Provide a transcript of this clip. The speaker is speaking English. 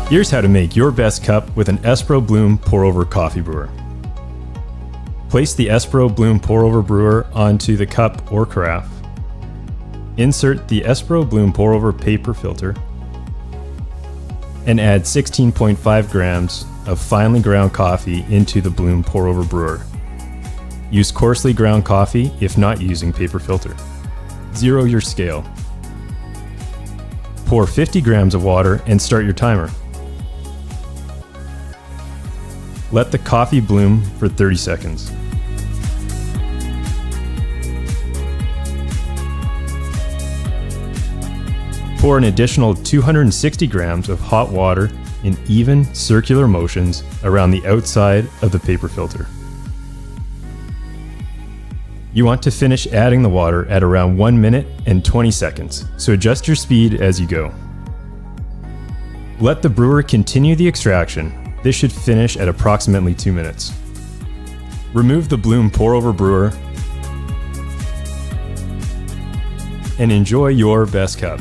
Here's how to make your best cup with an Espro Bloom pour-over coffee brewer. Place the Espro Bloom pour-over brewer onto the cup or carafe. Insert the Espro Bloom pour-over paper filter and add 16.5 grams of finely ground coffee into the Bloom pour-over brewer. Use coarsely ground coffee if not using paper filter. Zero your scale. Pour 50 grams of water and start your timer. Let the coffee bloom for 30 seconds. Pour an additional 260 grams of hot water in even circular motions around the outside of the paper filter. You want to finish adding the water at around 1 minute and 20 seconds, so adjust your speed as you go. Let the brewer continue the extraction. This should finish at approximately 2 minutes. Remove the Bloom pour-over brewer and enjoy your best cup.